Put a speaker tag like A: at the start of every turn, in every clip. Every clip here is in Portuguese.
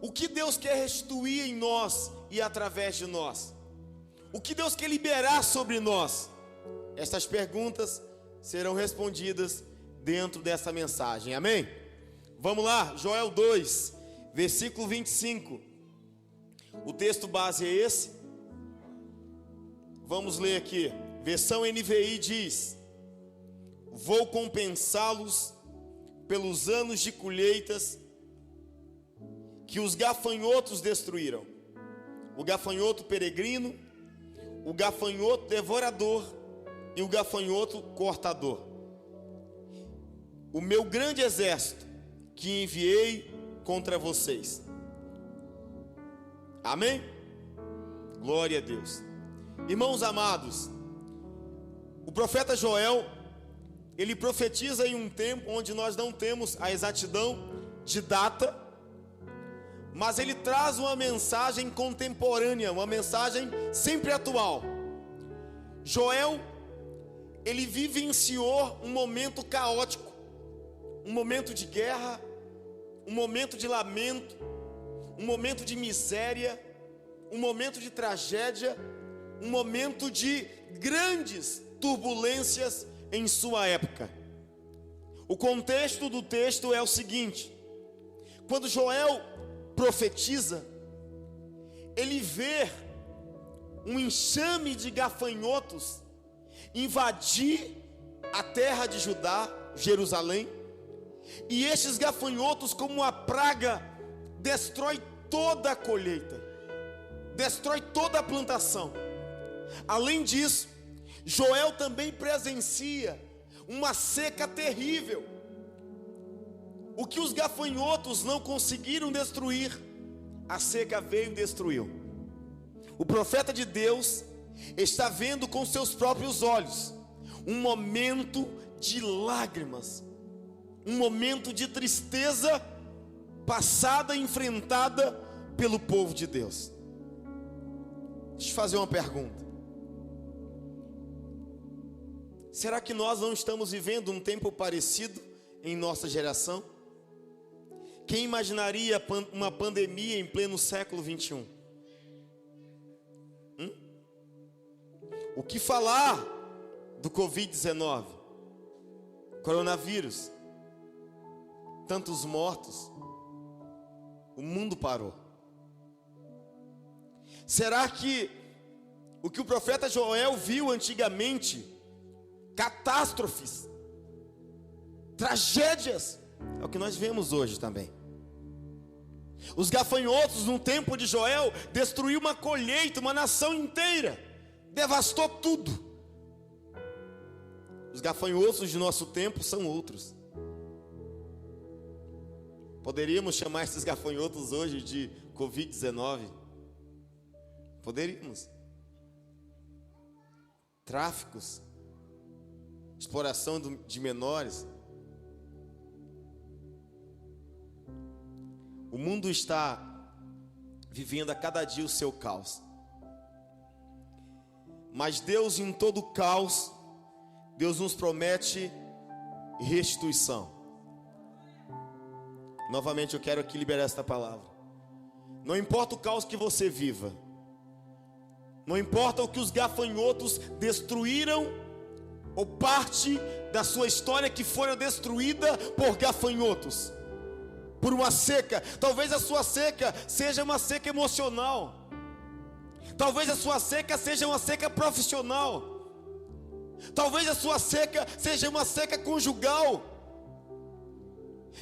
A: O que Deus quer restituir em nós e através de nós? O que Deus quer liberar sobre nós? Estas perguntas serão respondidas dentro dessa mensagem, amém? Vamos lá, Joel 2, versículo 25. O texto base é esse. Vamos ler aqui. Versão NVI diz: vou compensá-los pelos anos de colheitas que os gafanhotos destruíram. O gafanhoto peregrino, o gafanhoto devorador e o gafanhoto cortador. O meu grande exército que enviei contra vocês. Amém? Glória a Deus. Irmãos amados, o profeta Joel, ele profetiza em um tempo onde nós não temos a exatidão de data, mas ele traz uma mensagem contemporânea, uma mensagem sempre atual. Joel, ele vivenciou um momento caótico, um momento de guerra, um momento de lamento, um momento de miséria, um momento de tragédia, um momento de grandes turbulências em sua época. O contexto do texto é o seguinte: quando Joel profetiza, ele vê um enxame de gafanhotos invadir a terra de Judá, Jerusalém, e estes gafanhotos, como uma praga, destrói toda a colheita, destrói toda a plantação. Além disso, Joel também presencia uma seca terrível. O que os gafanhotos não conseguiram destruir, a seca veio e destruiu. O profeta de Deus está vendo com seus próprios olhos um momento de lágrimas, um momento de tristeza passada e enfrentada pelo povo de Deus. Deixa eu fazer uma pergunta. Será que nós não estamos vivendo um tempo parecido em nossa geração? Quem imaginaria uma pandemia em pleno século 21? O que falar do Covid-19? Coronavírus, tantos mortos, o mundo parou. Será que o que o profeta Joel viu antigamente, catástrofes, tragédias, é o que nós vemos hoje também? Os gafanhotos no tempo de Joel destruiu uma colheita, uma nação inteira, devastou tudo. Os gafanhotos de nosso tempo são outros. Poderíamos chamar esses gafanhotos hoje de Covid-19? Poderíamos. Tráficos, exploração de menores. O mundo está vivendo a cada dia o seu caos. Mas Deus, em todo o caos, Deus nos promete restituição. Novamente eu quero aqui liberar esta palavra. Não importa o caos que você viva, não importa o que os gafanhotos destruíram, ou parte da sua história que foi destruída por gafanhotos, por uma seca. Talvez a sua seca seja uma seca emocional, talvez a sua seca seja uma seca profissional, talvez a sua seca seja uma seca conjugal.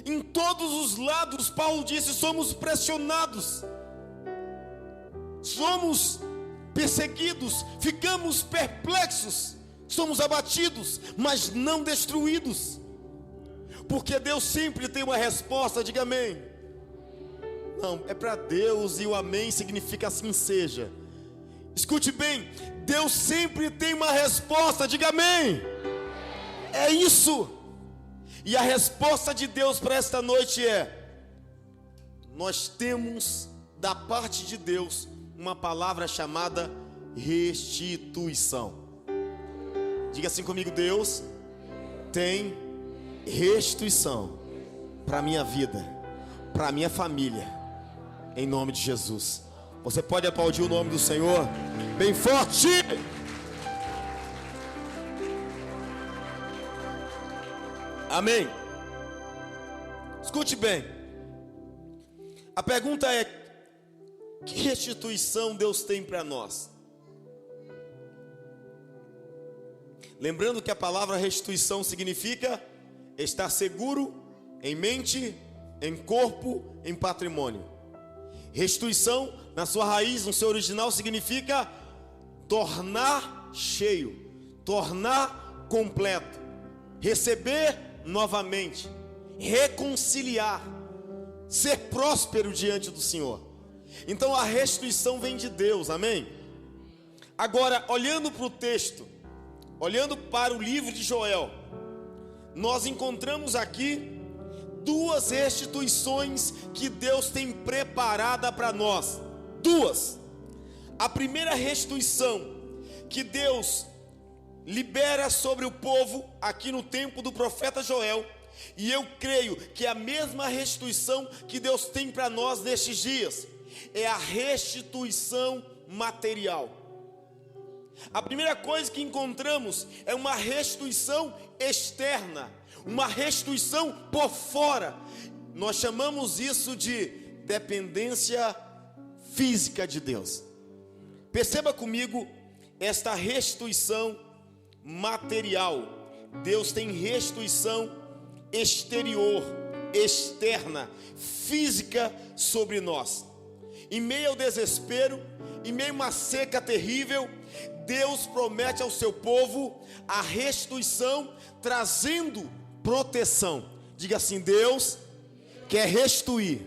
A: Em todos os lados, Paulo disse, somos pressionados, somos perseguidos, ficamos perplexos, somos abatidos, mas não destruídos, porque Deus sempre tem uma resposta. Diga amém. Não, é para Deus, e o amém significa assim seja. Escute bem, Deus sempre tem uma resposta. Diga amém. É isso. E a resposta de Deus para esta noite é: nós temos da parte de Deus uma palavra chamada restituição. Diga assim comigo: Deus tem restituição para a minha vida, para a minha família, em nome de Jesus. Você pode aplaudir o nome do Senhor bem forte. Amém. Escute bem. A pergunta é: que restituição Deus tem para nós? Lembrando que a palavra restituição significa estar seguro em mente, em corpo, em patrimônio. Restituição, na sua raiz, no seu original, significa tornar cheio, tornar completo, receber novamente, reconciliar, ser próspero diante do Senhor. Então a restituição vem de Deus, amém? Agora, olhando para o texto, olhando para o livro de Joel, nós encontramos aqui duas restituições que Deus tem preparada para nós. Duas. A primeira restituição que Deus libera sobre o povo aqui no tempo do profeta Joel, e eu creio que é a mesma restituição que Deus tem para nós nestes dias, é a restituição material. A primeira coisa que encontramos é uma restituição externa, uma restituição por fora. Nós chamamos isso de dependência física de Deus. Perceba comigo esta restituição material. Deus tem restituição exterior, externa, física sobre nós. Em meio ao desespero, em meio a uma seca terrível, Deus promete ao seu povo a restituição, trazendo proteção. Diga assim: Deus quer restituir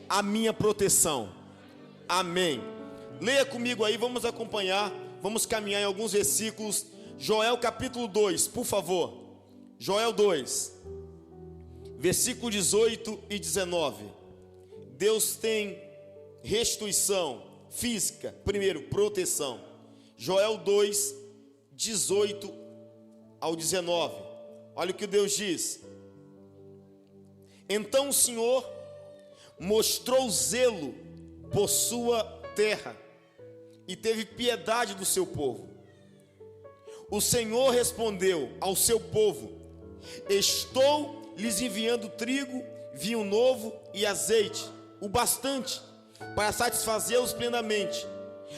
A: a minha proteção. Amém. Leia comigo aí, vamos acompanhar, vamos caminhar em alguns versículos. Joel capítulo 2, por favor. Joel 2, versículo 18 e 19. Deus tem restituição física, primeiro, proteção. Joel 2, 18 ao 19. Olha o que Deus diz: então o Senhor mostrou zelo por sua terra e teve piedade do seu povo. O Senhor respondeu ao seu povo: estou lhes enviando trigo, vinho novo e azeite, o bastante para satisfazê-los plenamente.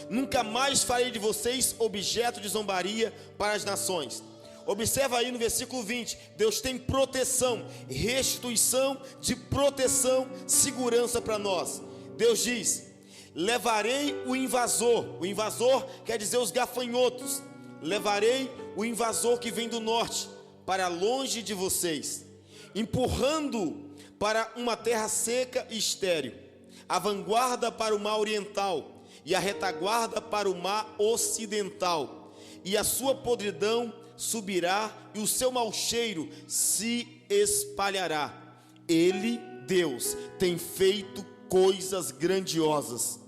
A: Nunca mais farei de vocês objeto de zombaria para as nações. Observa aí no versículo 20, Deus tem proteção, restituição de proteção, segurança para nós. Deus diz: levarei o invasor quer dizer os gafanhotos, levarei o invasor que vem do norte para longe de vocês, empurrando para uma terra seca e estéril, a vanguarda para o mar oriental e a retaguarda para o mar ocidental, e a sua podridão subirá e o seu mau cheiro se espalhará. Ele, Deus, tem feito coisas grandiosas.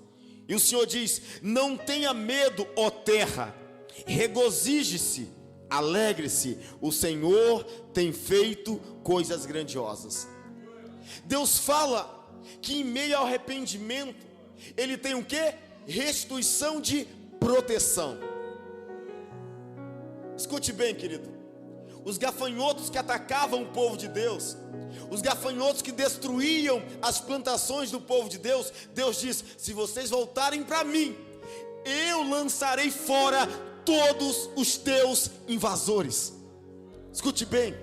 A: E o Senhor diz: não tenha medo, ó terra, regozije-se, alegre-se, o Senhor tem feito coisas grandiosas. Deus fala que em meio ao arrependimento Ele tem o quê? Restituição de proteção. Escute bem, querido. Os gafanhotos que atacavam o povo de Deus, os gafanhotos que destruíam as plantações do povo de Deus, Deus diz: se vocês voltarem para mim, eu lançarei fora todos os teus invasores. Escute bem,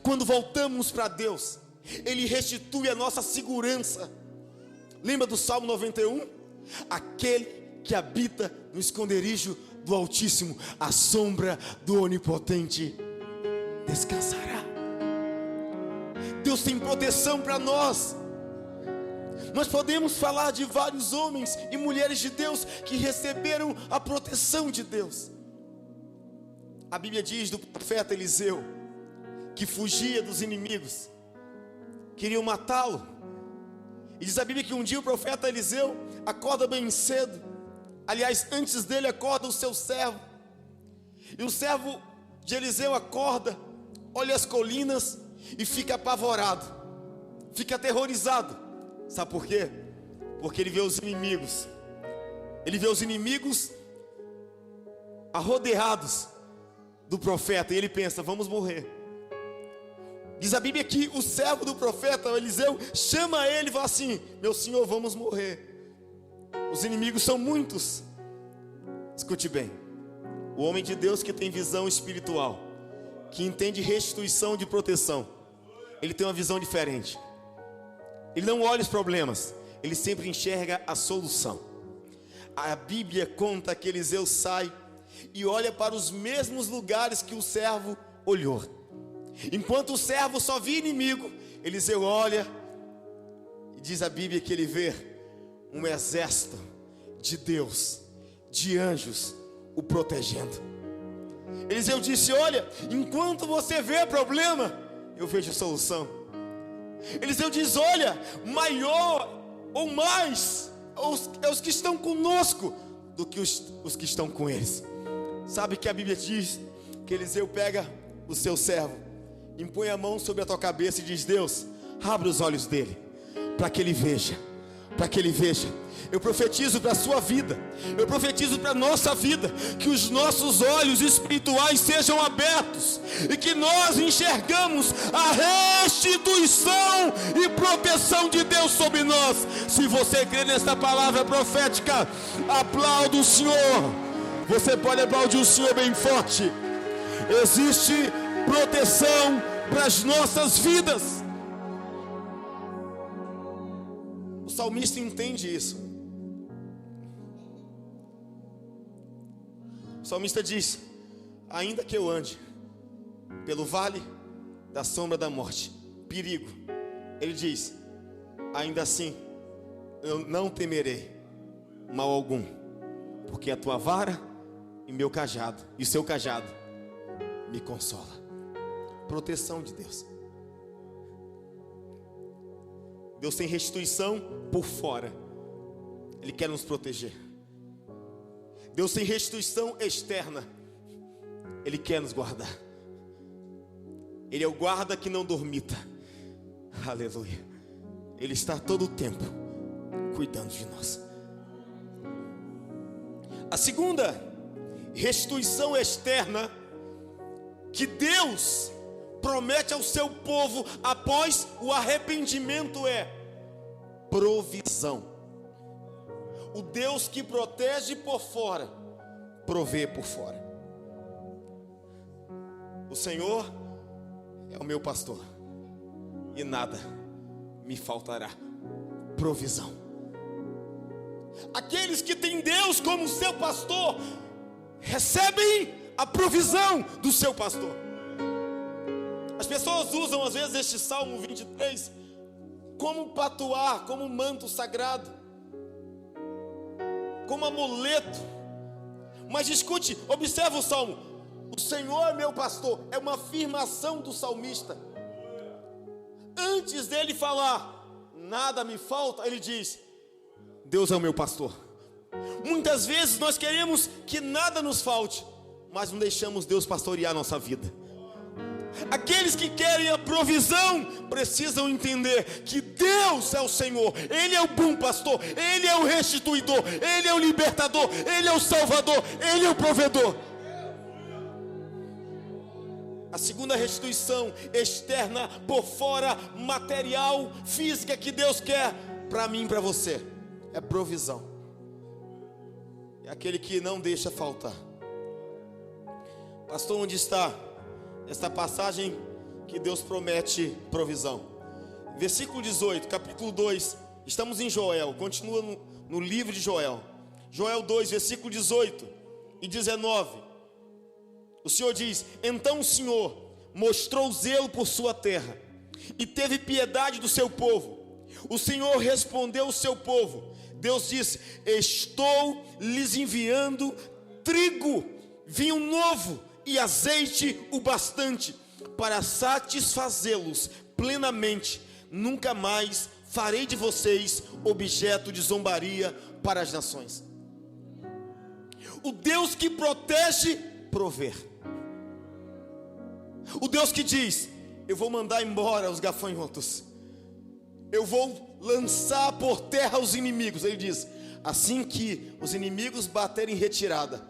A: quando voltamos para Deus, Ele restitui a nossa segurança. Lembra do Salmo 91? Aquele que habita no esconderijo do Altíssimo, a sombra do Onipotente descansará. Deus tem proteção para nós. Nós podemos falar de vários homens e mulheres de Deus que receberam a proteção de Deus. A Bíblia diz do profeta Eliseu, que fugia dos inimigos, queriam matá-lo. E diz a Bíblia que um dia o profeta Eliseu acorda bem cedo. Aliás, antes dele acorda o seu servo. E o servo de Eliseu acorda, olha as colinas e fica apavorado, fica aterrorizado. Sabe por quê? porque ele vê os inimigos. Ele vê os inimigos arrodeados do profeta e ele pensa: vamos morrer. Diz a Bíblia que o servo do profeta, o Eliseu, chama ele e fala assim: meu senhor, vamos morrer. Os inimigos são muitos. Escute bem, o homem de Deus que tem visão espiritual, que entende restituição de proteção, ele tem uma visão diferente. Ele não olha os problemas, ele sempre enxerga a solução. A Bíblia conta que Eliseu sai e olha para os mesmos lugares que o servo olhou. Enquanto o servo só via inimigo, Eliseu olha e diz a Bíblia que ele vê um exército de Deus, de anjos, o protegendo. Eliseu disse: olha, enquanto você vê problema, eu vejo solução. Eliseu diz: olha, maior ou mais é os que estão conosco do que os que estão com eles. Sabe que a Bíblia diz que Eliseu pega o seu servo, impõe a mão sobre a tua cabeça e diz: Deus, abre os olhos dele, para que ele veja, para que ele veja. Eu profetizo para a sua vida, eu profetizo para a nossa vida, que os nossos olhos espirituais sejam abertos e que nós enxergamos a restituição e proteção de Deus sobre nós. Se você crê nesta palavra profética, aplauda o Senhor. Você pode aplaudir o Senhor bem forte. Existe proteção para as nossas vidas. O salmista entende isso. O salmista diz: ainda que eu ande pelo vale da sombra da morte, perigo, ele diz: ainda assim eu não temerei mal algum, porque a tua vara e meu cajado, e o seu cajado me consola. Proteção de Deus. Deus tem restituição por fora, Ele quer nos proteger. Deus tem restituição externa, Ele quer nos guardar. Ele é o guarda que não dormita. Aleluia. Ele está todo o tempo cuidando de nós. A segunda restituição externa que Deus promete ao seu povo após o arrependimento é provisão. O Deus que protege por fora, provê por fora. O Senhor é o meu pastor e nada me faltará. Provisão. Aqueles que têm Deus como seu pastor recebem a provisão do seu pastor. As pessoas usam às vezes este Salmo 23 como patuá, como manto sagrado, como amuleto. Mas escute, observa o Salmo: o Senhor é meu pastor, é uma afirmação do salmista. Antes dele falar nada me falta, ele diz: Deus é o meu pastor. Muitas vezes nós queremos que nada nos falte, mas não deixamos Deus pastorear a nossa vida. Aqueles que querem a provisão precisam entender que Deus é o Senhor. Ele é o bom pastor, Ele é o restituidor, Ele é o libertador, Ele é o salvador, Ele é o provedor. A segunda restituição externa, por fora, material, física, que Deus quer para mim e para você, é provisão. É aquele que não deixa faltar. Pastor, onde está esta passagem que Deus promete provisão? Versículo 18, capítulo 2. Estamos em Joel, continua no livro de Joel. Joel 2, versículo 18 e 19. O Senhor diz: então o Senhor mostrou zelo por sua terra e teve piedade do seu povo. O Senhor respondeu ao seu povo. Deus disse: estou lhes enviando trigo, vinho novo e azeite o bastante para satisfazê-los plenamente. Nunca mais farei de vocês objeto de zombaria para as nações. O Deus que protege, prover. O Deus que diz: eu vou mandar embora os gafanhotos, eu vou lançar por terra os inimigos. Ele diz: assim que os inimigos baterem em retirada,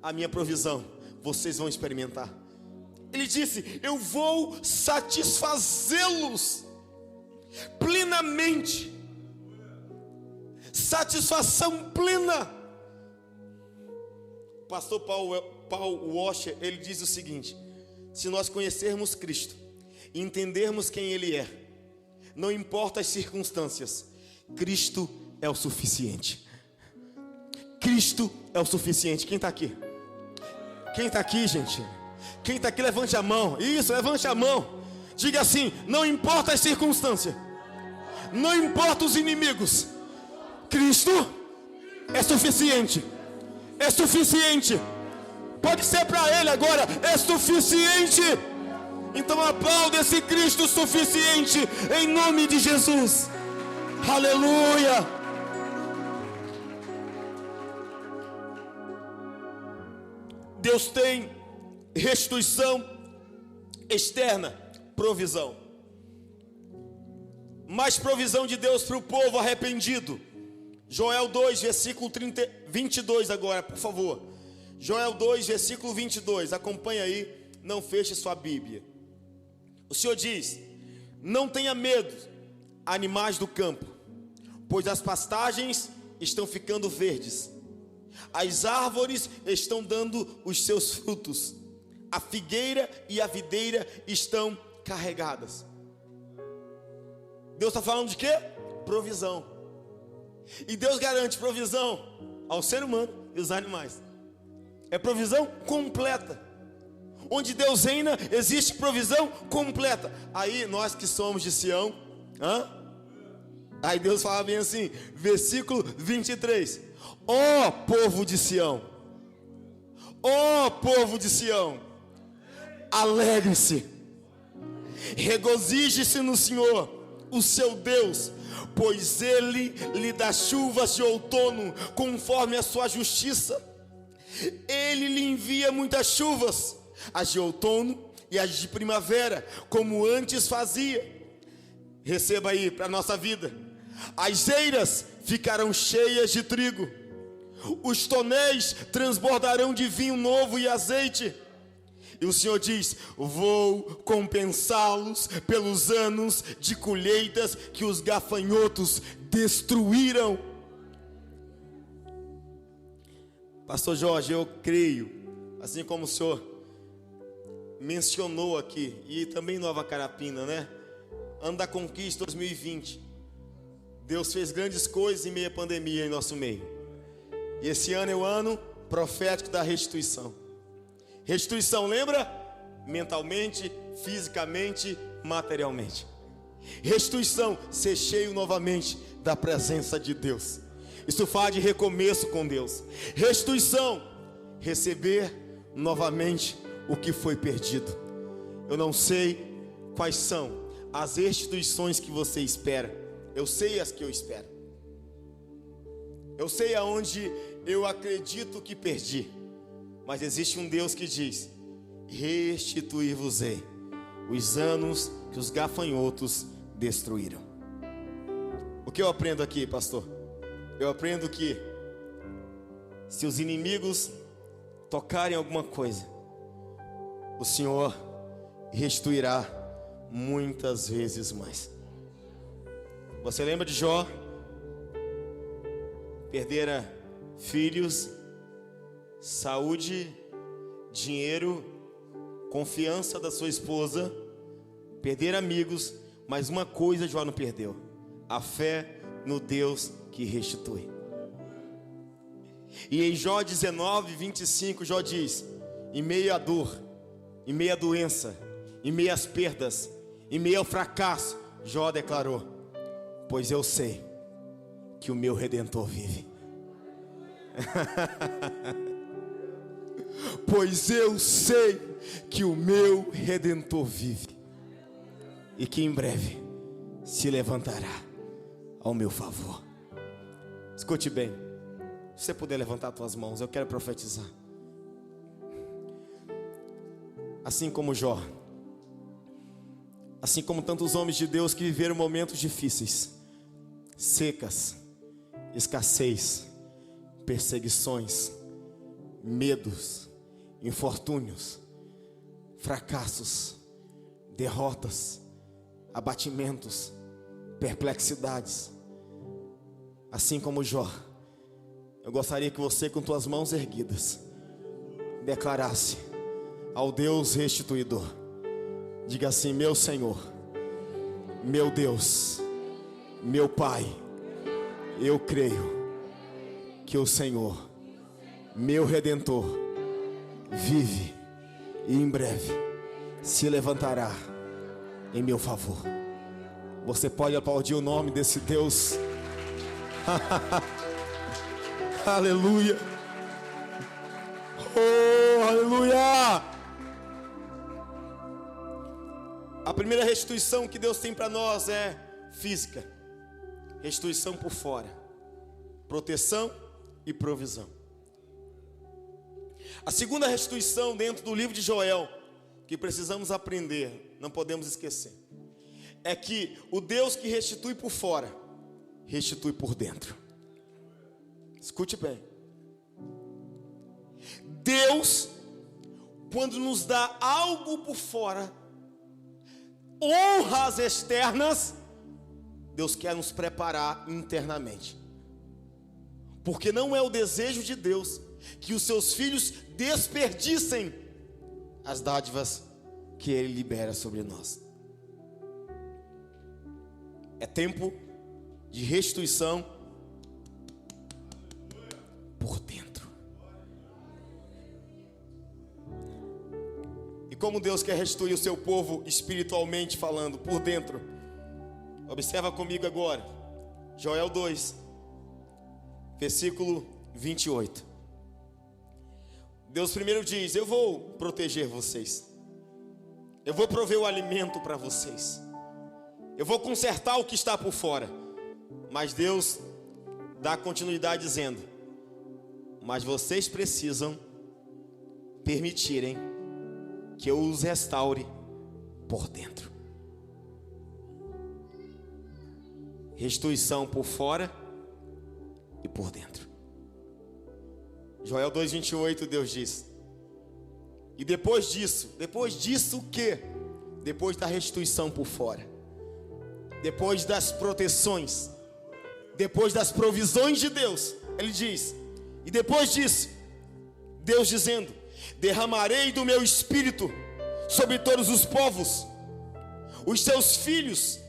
A: a minha provisão vocês vão experimentar. Ele disse: eu vou satisfazê-los plenamente. Satisfação plena. O pastor Paul Washer, ele diz o seguinte: se nós conhecermos Cristo e entendermos quem Ele é, não importa as circunstâncias, Cristo é o suficiente. Cristo é o suficiente. Quem está aqui? Quem está aqui, gente? Quem está aqui, levante a mão. Isso, levante a mão. Diga assim: não importa as circunstâncias, não importa os inimigos, Cristo é suficiente. É suficiente. Pode ser para Ele agora: é suficiente. Então aplauda esse Cristo suficiente em nome de Jesus. Aleluia. Deus tem restituição externa, provisão. Mais provisão de Deus para o povo arrependido. Joel 2, versículo 22 agora, por favor. Joel 2, versículo 22. Acompanha aí, não feche sua Bíblia. O Senhor diz: não tenha medo, animais do campo, pois as pastagens estão ficando verdes, as árvores estão dando os seus frutos, a figueira e a videira estão carregadas. Deus está falando de quê? Provisão. E Deus garante provisão ao ser humano e aos animais. É provisão completa. Onde Deus reina, existe provisão completa. Aí nós que somos de Sião, aí Deus fala bem assim, versículo 23: ó povo de Sião, ó povo de Sião, alegre-se, regozije-se no Senhor, o seu Deus, pois Ele lhe dá chuvas de outono conforme a sua justiça. Ele lhe envia muitas chuvas, as de outono e as de primavera, como antes fazia. Receba aí para a nossa vida: as eiras ficarão cheias de trigo, os tonéis transbordarão de vinho novo e azeite. E o Senhor diz: vou compensá-los pelos anos de colheitas que os gafanhotos destruíram. Pastor Jorge, eu creio, assim como o Senhor mencionou aqui, e também Nova Carapina, né? Ano da Conquista 2020. Deus fez grandes coisas em meio à pandemia em nosso meio. E esse ano é o ano profético da restituição. Restituição, lembra? Mentalmente, fisicamente, materialmente. Restituição, ser cheio novamente da presença de Deus. Isso fala de recomeço com Deus. Restituição, receber novamente o que foi perdido. Eu não sei quais são as restituições que você espera. Eu sei as que eu espero. Eu sei aonde eu acredito que perdi. Mas existe um Deus que diz: restituir-vos-ei os anos que os gafanhotos destruíram. O que eu aprendo aqui, pastor? Eu aprendo que se os inimigos tocarem alguma coisa, o Senhor restituirá muitas vezes mais. Você lembra de Jó? Perdera filhos, saúde, dinheiro, confiança da sua esposa, perder amigos, mas uma coisa Jó não perdeu: a fé no Deus que restitui. E em Jó 19, 25, Jó diz: em meio à dor, em meio à doença, em meio às perdas, em meio ao fracasso, Jó declarou: pois eu sei que o meu Redentor vive. Pois eu sei que o meu Redentor vive, e que em breve se levantará ao meu favor. Escute bem, se você puder levantar as tuas mãos, eu quero profetizar. Assim como Jó, assim como tantos homens de Deus que viveram momentos difíceis, secas, escassez, perseguições, medos, infortúnios, fracassos, derrotas, abatimentos, perplexidades. Assim como Jó, eu gostaria que você, com tuas mãos erguidas, declarasse ao Deus restituidor. Diga assim: meu Senhor, meu Deus, meu Pai, eu creio que o Senhor, meu Redentor, vive e em breve se levantará em meu favor. Você pode aplaudir o nome desse Deus. Aleluia. Oh, aleluia. A primeira restituição que Deus tem para nós é física. Restituição por fora, proteção e provisão. A segunda restituição dentro do livro de Joel, que precisamos aprender, não podemos esquecer, é que o Deus que restitui por fora, restitui por dentro. Escute bem. Deus, quando nos dá algo por fora, honras externas, Deus quer nos preparar internamente. Porque não é o desejo de Deus que os seus filhos desperdicem as dádivas que Ele libera sobre nós. É tempo de restituição por dentro. E como Deus quer restituir o seu povo espiritualmente falando, por dentro? Observa comigo agora, Joel 2, versículo 28. Deus primeiro diz: eu vou proteger vocês, eu vou prover o alimento para vocês, eu vou consertar o que está por fora. Mas Deus dá continuidade dizendo: mas vocês precisam permitirem que eu os restaure por dentro. Restituição por fora e por dentro. Joel 2:28, Deus diz: e depois disso o quê? Depois da restituição por fora, depois das proteções, depois das provisões de Deus, Ele diz, e depois disso, Deus dizendo: derramarei do meu espírito sobre todos os povos, os seus filhos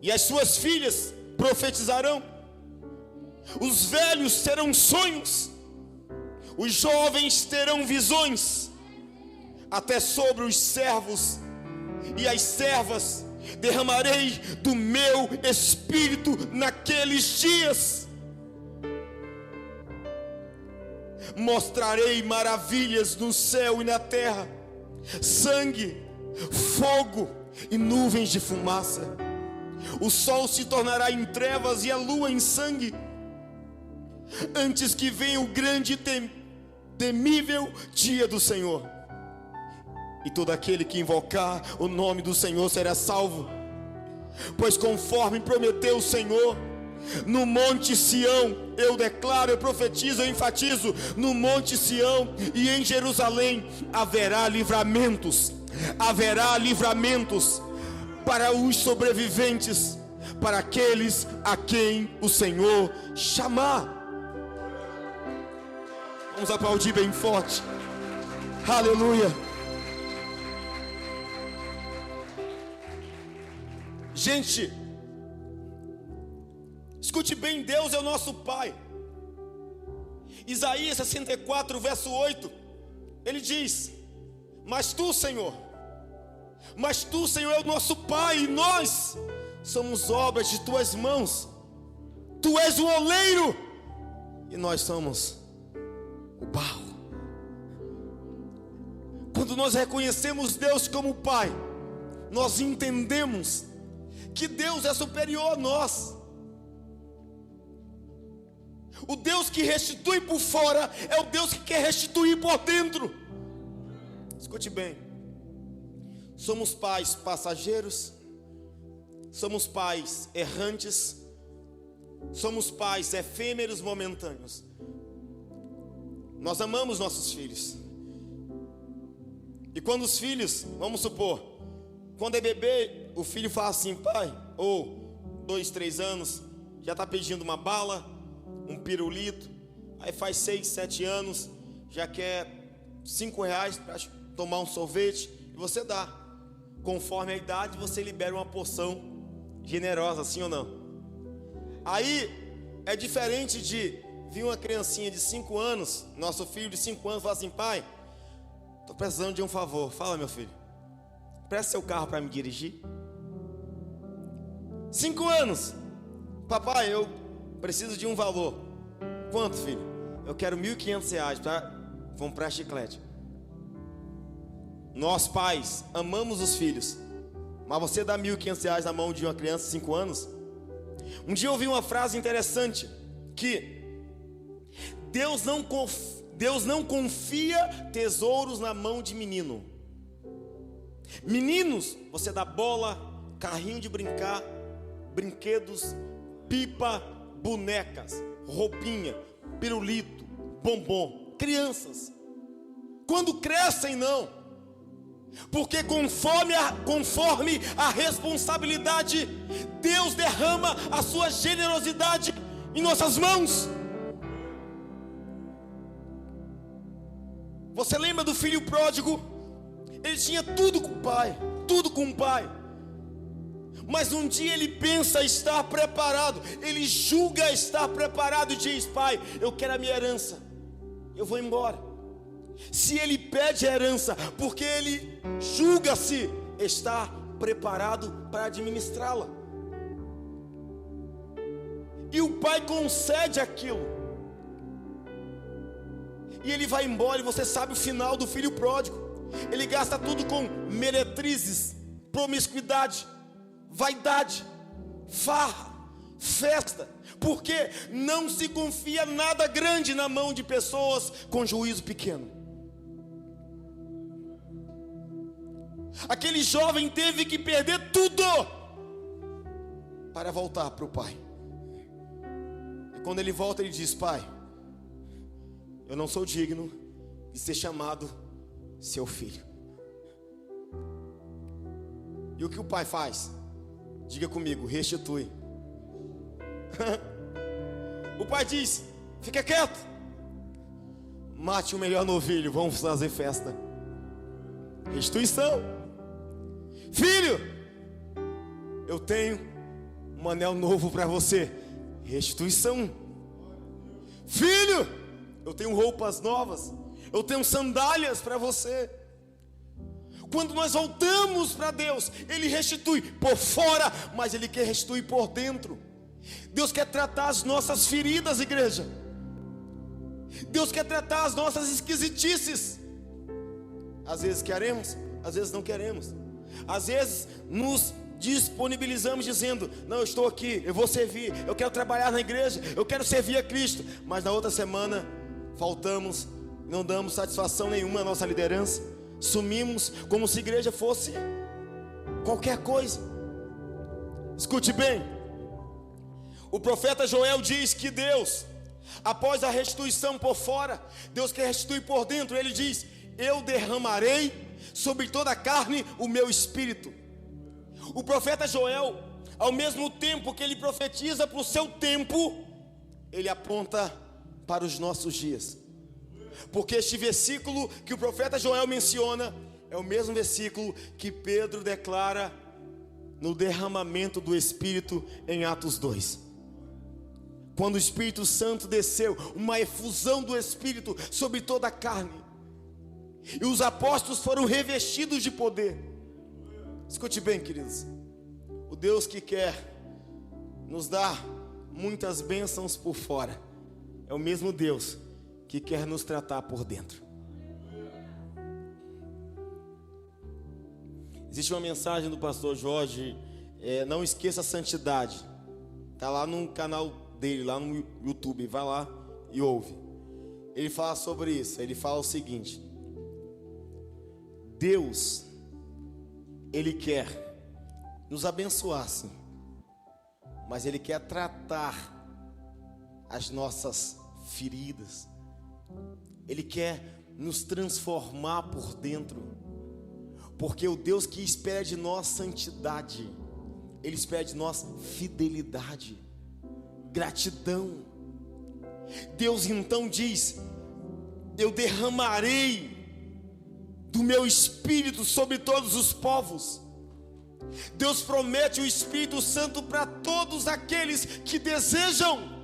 A: e as suas filhas profetizarão, os velhos terão sonhos, os jovens terão visões, até sobre os servos e as servas derramarei do meu espírito naqueles dias. Mostrarei maravilhas no céu e na terra, sangue, fogo e nuvens de fumaça. O sol se tornará em trevas e a lua em sangue, antes que venha o grande e temível dia do Senhor. E todo aquele que invocar o nome do Senhor será salvo. Pois conforme prometeu o Senhor, no monte Sião, eu declaro, eu profetizo, eu enfatizo, no monte Sião e em Jerusalém haverá livramentos para os sobreviventes, para aqueles a quem o Senhor chamar. Vamos aplaudir bem forte. Aleluia. Gente, escute bem, Deus é o nosso Pai. Isaías 64, verso 8, ele diz: mas tu, Senhor, é o nosso Pai, e nós somos obras de tuas mãos. Tu és o oleiro, e nós somos o barro. Quando nós reconhecemos Deus como Pai, nós entendemos que Deus é superior a nós. O Deus que restitui por fora é o Deus que quer restituir por dentro. Escute bem, somos pais passageiros, somos pais errantes, somos pais efêmeros, momentâneos. Nós amamos nossos filhos. E quando os filhos, vamos supor, quando é bebê, o filho fala assim: pai, ou 2, 3 anos, já está pedindo uma bala, um pirulito. Aí faz 6, 7 anos, já quer R$5 para tomar um sorvete, e você dá. Conforme a idade, você libera uma porção generosa, sim ou não? Aí é diferente de vir uma criancinha de 5 anos, nosso filho de 5 anos, falar assim: pai, estou precisando de um favor. Fala, meu filho, presta seu carro para me dirigir. 5 anos, papai, eu preciso de um valor. Quanto, filho? Eu quero R$1.500 para comprar chiclete. Nós pais amamos os filhos, mas você dá R$1.500 na mão de uma criança de 5 anos? Um dia eu ouvi uma frase interessante, que Deus não confia tesouros na mão de menino. Meninos, você dá bola, carrinho de brincar, brinquedos, pipa, bonecas, roupinha, pirulito, bombom. Crianças, quando crescem, não. Porque conforme a responsabilidade, Deus derrama a sua generosidade em nossas mãos. Você lembra do filho pródigo? Ele tinha tudo com o pai, tudo com o pai. Mas um dia ele pensa estar preparado, ele julga estar preparado e diz: pai, eu quero a minha herança, eu vou embora. Se ele pede a herança, porque ele julga-se estar preparado para administrá-la, e o pai concede aquilo, e ele vai embora. E você sabe o final do filho pródigo: ele gasta tudo com meretrizes, promiscuidade, vaidade, farra, festa, porque não se confia nada grande na mão de pessoas com juízo pequeno. Aquele jovem teve que perder tudo para voltar para o pai. E quando ele volta, ele diz: pai, eu não sou digno de ser chamado seu filho. E o que o pai faz? Diga comigo: restitui. O pai diz: fica quieto, mate o melhor novilho, vamos fazer festa. Restituição. Filho, eu tenho um anel novo para você. Restituição. Filho, eu tenho roupas novas, eu tenho sandálias para você. Quando nós voltamos para Deus, Ele restitui por fora, mas Ele quer restituir por dentro. Deus quer tratar as nossas feridas, igreja. Deus quer tratar as nossas esquisitices. Às vezes queremos, às vezes não queremos. Às vezes nos disponibilizamos dizendo: não, eu estou aqui, eu vou servir, eu quero trabalhar na igreja, eu quero servir a Cristo. Mas na outra semana faltamos, não damos satisfação nenhuma à nossa liderança, sumimos como se a igreja fosse qualquer coisa. Escute bem, o profeta Joel diz que Deus, após a restituição por fora, Deus quer restituir por dentro. Ele diz: eu derramarei sobre toda a carne o meu espírito. O profeta Joel, ao mesmo tempo que ele profetiza para o seu tempo, ele aponta para os nossos dias. Porque este versículo que o profeta Joel menciona é o mesmo versículo que Pedro declara no derramamento do Espírito em Atos 2. Quando o Espírito Santo desceu, uma efusão do Espírito sobre toda a carne, e os apóstolos foram revestidos de poder. Escute bem, queridos, o Deus que quer nos dar muitas bênçãos por fora é o mesmo Deus que quer nos tratar por dentro. Existe uma mensagem do pastor Jorge, não esqueça a santidade. Está lá no canal dele, lá no YouTube, vai lá e ouve. Ele fala sobre isso, ele fala o seguinte: Deus, Ele quer nos abençoar, sim, mas Ele quer tratar as nossas feridas. Ele quer nos transformar por dentro, porque o Deus que espera de nós santidade, Ele espera de nós fidelidade, gratidão. Deus então diz: eu derramarei do meu Espírito sobre todos os povos. Deus promete o Espírito Santo para todos aqueles que desejam.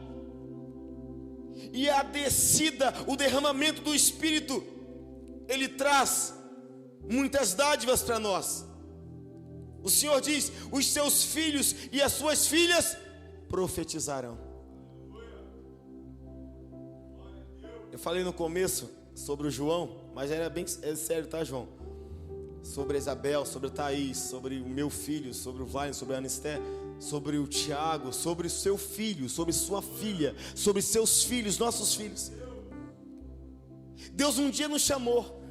A: E a descida, o derramamento do Espírito, ele traz muitas dádivas para nós. O Senhor diz: os seus filhos e as suas filhas profetizarão. Eu falei no começo sobre o João, mas era bem sério, tá, João? Sobre a Isabel, sobre a Thaís, sobre o meu filho, sobre o Wagner, sobre a Anisté, sobre o Tiago, sobre o seu filho, sobre sua filha, sobre seus filhos, nossos filhos. Deus um dia nos chamou,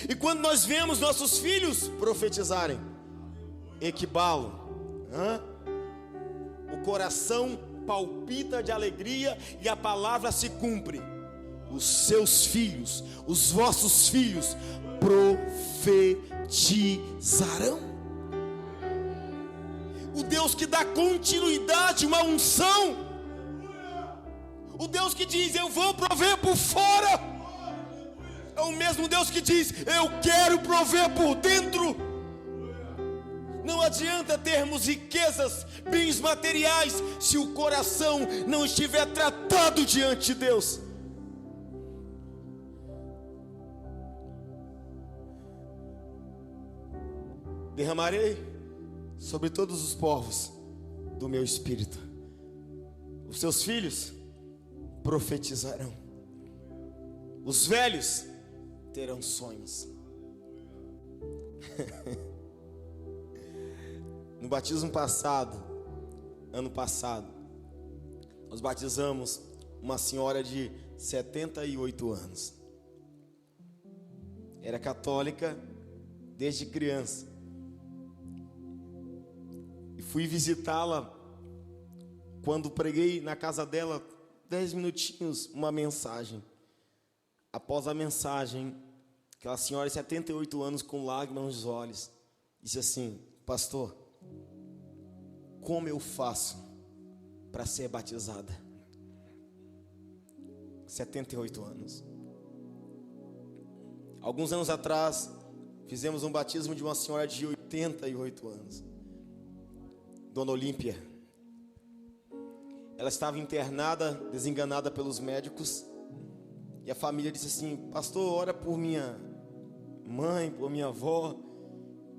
A: e quando nós vemos nossos filhos profetizarem, equibalo, o coração palpita de alegria e a palavra se cumpre. Os seus filhos, os vossos filhos profetizarão. O Deus que dá continuidade, uma unção. O Deus que diz: eu vou prover por fora. É o mesmo Deus que diz: eu quero prover por dentro. Não adianta termos riquezas, bens materiais, se o coração não estiver tratado diante de Deus. Derramarei sobre todos os povos do meu Espírito. Os seus filhos profetizarão. Os velhos terão sonhos. No batismo passado, ano passado, nós batizamos uma senhora de 78 anos. Era católica desde criança. E fui visitá-la quando preguei na casa dela 10 minutinhos, uma mensagem. Após a mensagem, aquela senhora de 78 anos com lágrimas nos olhos disse assim: pastor, como eu faço para ser batizada? 78 anos. Alguns anos atrás, fizemos um batismo de uma senhora de 88 anos. Dona Olímpia. Ela estava internada, desenganada pelos médicos. E a família disse assim: pastor, ora por minha mãe, por minha avó.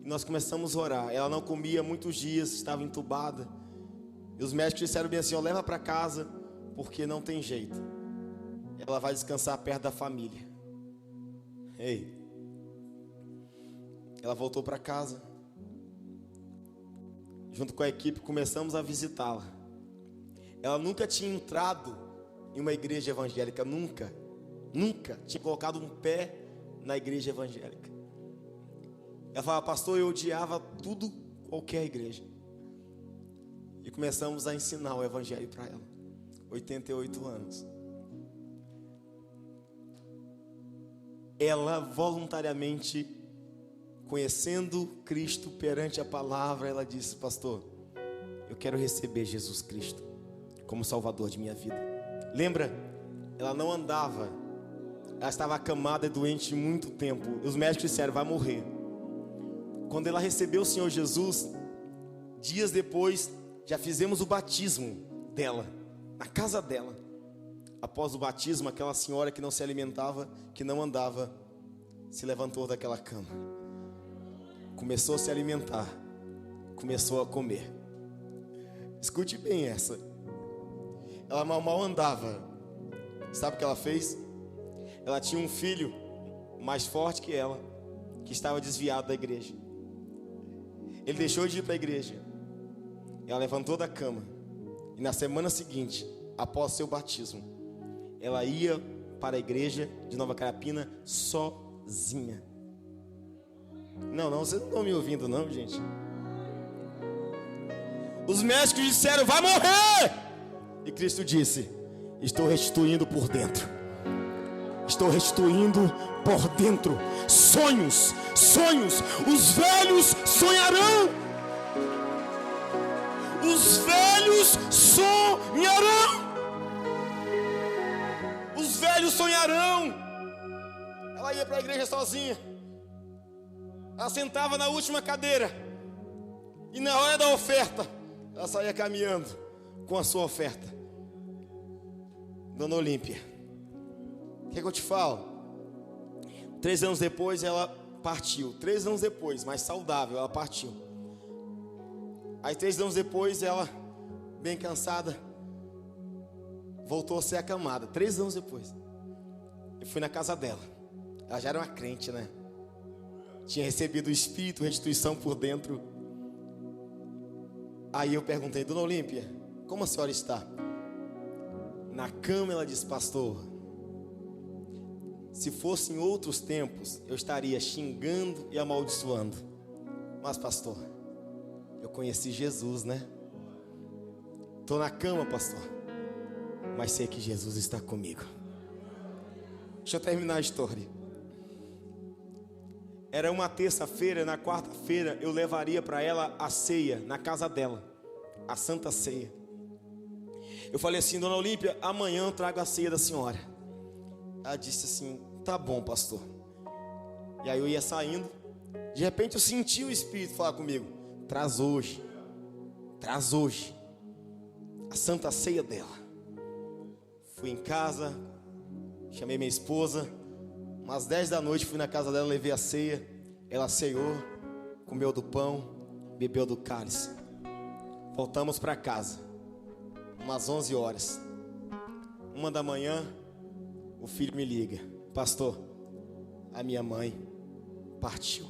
A: E nós começamos a orar. Ela não comia muitos dias, estava entubada. E os médicos disseram bem assim: ó, leva para casa, porque não tem jeito. Ela vai descansar perto da família. Ei. Ela voltou para casa. Junto com a equipe começamos a visitá-la. Ela nunca tinha entrado em uma igreja evangélica, nunca tinha colocado um pé na igreja evangélica. Ela falava: pastor, eu odiava tudo, qualquer igreja. E começamos a ensinar o evangelho para ela. 88 anos. Ela voluntariamente, conhecendo Cristo perante a palavra, ela disse: pastor, eu quero receber Jesus Cristo como Salvador de minha vida. Lembra? Ela não andava, ela estava acamada e doente muito tempo. Os médicos disseram: vai morrer. Quando ela recebeu o Senhor Jesus, dias depois, já fizemos o batismo dela, na casa dela. Após o batismo, aquela senhora que não se alimentava, que não andava, se levantou daquela cama. Começou a se alimentar, começou a comer. Escute bem essa. Ela mal andava. Sabe o que ela fez? Ela tinha um filho mais forte que ela, que estava desviado da igreja. Ele deixou de ir para a igreja. Ela levantou da cama. E na semana seguinte, após seu batismo, ela ia para a igreja de Nova Carapina sozinha. Não, vocês não estão me ouvindo não, gente. Os médicos disseram: vai morrer. E Cristo disse: Estou restituindo por dentro. Estou restituindo por dentro. Sonhos, sonhos. Os velhos sonharão. Os velhos sonharão. Os velhos sonharão. Ela ia para a igreja sozinha. Ela sentava na última cadeira. E na hora da oferta, ela saía caminhando com a sua oferta. Dona Olímpia, o que eu te falo? 3 anos depois ela partiu. 3 anos depois, mais saudável, ela partiu. Aí 3 anos depois ela, bem cansada, voltou a ser acamada. 3 anos depois eu fui na casa dela. Ela já era uma crente, né? Tinha recebido o Espírito, restituição por dentro. Aí eu perguntei: Dona Olímpia, como a senhora está? Na cama ela disse: pastor, se fosse em outros tempos, eu estaria xingando e amaldiçoando. Mas pastor, eu conheci Jesus, né? Estou na cama, pastor, mas sei que Jesus está comigo. Deixa eu terminar a história. Era uma terça-feira, na quarta-feira eu levaria para ela a ceia na casa dela, a Santa Ceia. Eu falei assim: Dona Olímpia, amanhã eu trago a ceia da senhora. Ela disse assim: tá bom, pastor. E aí eu ia saindo, de repente eu senti o Espírito falar comigo: traz hoje a Santa Ceia dela. Fui em casa, chamei minha esposa, umas 10 da noite fui na casa dela, levei a ceia. Ela ceiou, comeu do pão, bebeu do cálice. Voltamos para casa, umas 11 horas. 1 da manhã, o filho me liga: pastor, a minha mãe partiu.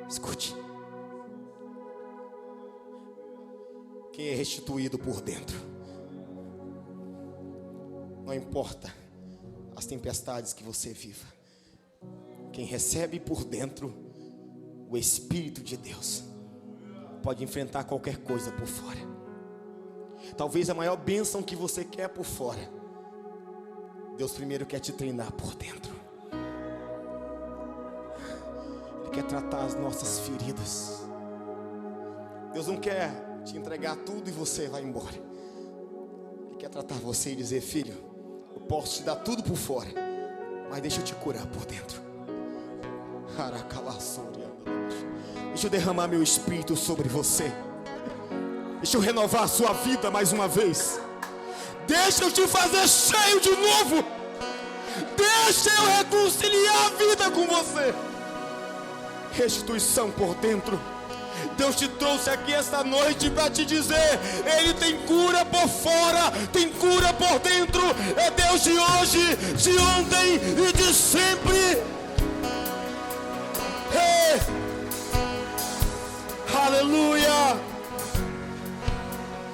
A: Escute. Quem é restituído por dentro, não importa as tempestades que você viva, quem recebe por dentro o Espírito de Deus pode enfrentar qualquer coisa por fora. Talvez a maior bênção que você quer por fora, Deus primeiro quer te treinar por dentro. Ele quer tratar as nossas feridas. Deus não quer te entregar tudo e você vai embora. Ele quer tratar você e dizer: filho, eu posso te dar tudo por fora, mas deixa eu te curar por dentro. Deixa eu derramar meu Espírito sobre você. Deixa eu renovar a sua vida mais uma vez. Deixa eu te fazer cheio de novo. Deixa eu reconciliar a vida com você. Restituição por dentro. Deus te trouxe aqui esta noite para te dizer: Ele tem cura por fora, tem cura por dentro. É Deus de hoje, de ontem e de sempre. Hey! Aleluia!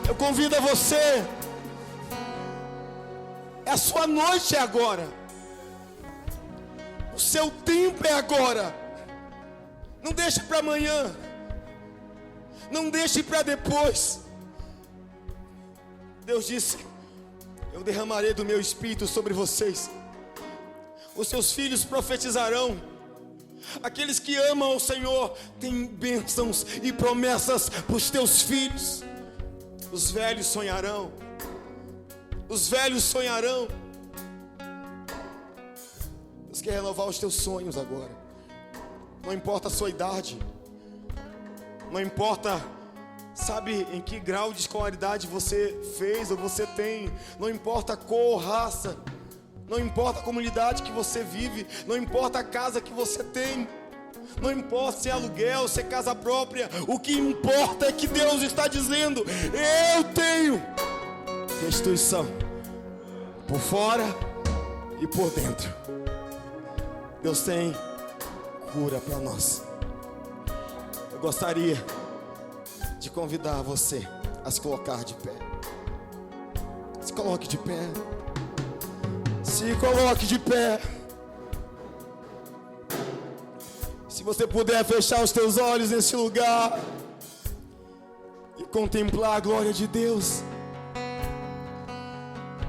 A: Eu convido a você. A sua noite é agora. O seu tempo é agora. Não deixe para amanhã. Não deixe para depois. Deus disse: eu derramarei do meu Espírito sobre vocês. Os seus filhos profetizarão. Aqueles que amam o Senhor têm bênçãos e promessas para os teus filhos. Os velhos sonharão. Os velhos sonharão. Deus quer renovar os teus sonhos agora. Não importa a sua idade. Não importa, sabe, em que grau de escolaridade você fez ou você tem. Não importa a cor ou raça. Não importa a comunidade que você vive. Não importa a casa que você tem. Não importa se é aluguel, se é casa própria. O que importa é que Deus está dizendo: eu tenho restituição por fora e por dentro. Deus tem cura para nós. Eu gostaria de convidar você a se colocar de pé. Se coloque de pé. Se coloque de pé. Se você puder fechar os teus olhos nesse lugar e contemplar a glória de Deus.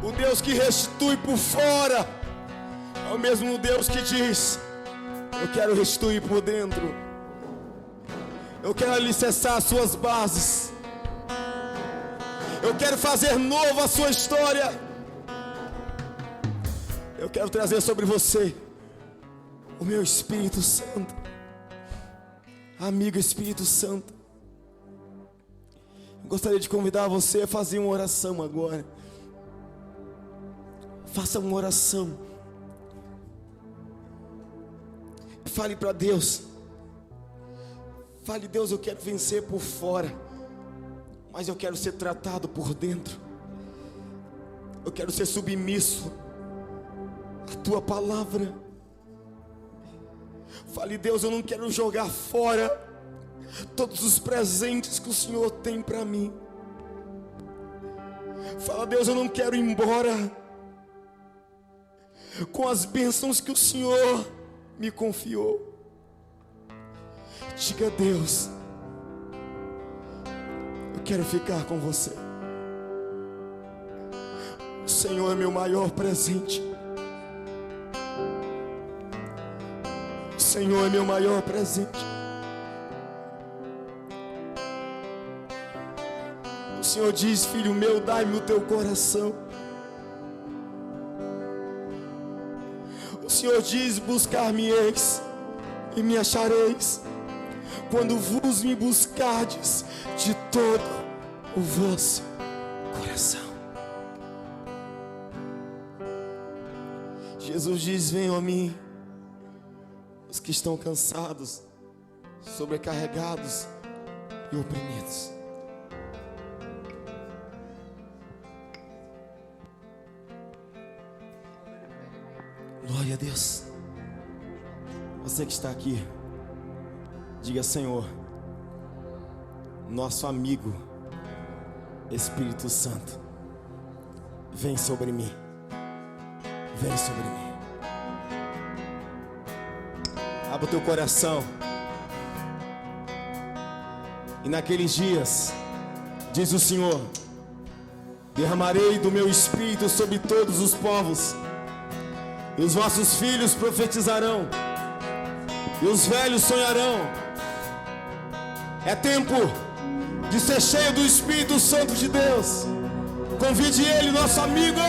A: O Deus que restitui por fora é o mesmo Deus que diz: eu quero restituir por dentro. Eu quero alicerçar as suas bases. Eu quero fazer novo a sua história. Eu quero trazer sobre você o meu Espírito Santo. Amigo Espírito Santo, eu gostaria de convidar você a fazer uma oração agora. Faça uma oração. Fale para Deus. Fale: Deus, eu quero vencer por fora, mas eu quero ser tratado por dentro. Eu quero ser submisso à tua palavra. Fale: Deus, eu não quero jogar fora todos os presentes que o Senhor tem para mim. Fala: Deus, eu não quero ir embora com as bênçãos que o Senhor me confiou. Diga a Deus: eu quero ficar com você. O Senhor é meu maior presente. O Senhor é meu maior presente. O Senhor diz: filho meu, dai-me o teu coração. O Senhor diz: buscar-me-eis e me achareis, quando vos me buscardes de todo o vosso coração. Jesus diz: venham a mim os que estão cansados, sobrecarregados e oprimidos. Glória a Deus. Você que está aqui, diga: Senhor, nosso amigo Espírito Santo, vem sobre mim. Vem sobre mim. Abra o teu coração. E naqueles dias, diz o Senhor, derramarei do meu Espírito sobre todos os povos, e os vossos filhos profetizarão, e os velhos sonharão. É tempo de ser cheio do Espírito Santo de Deus. Convide Ele, nosso amigo.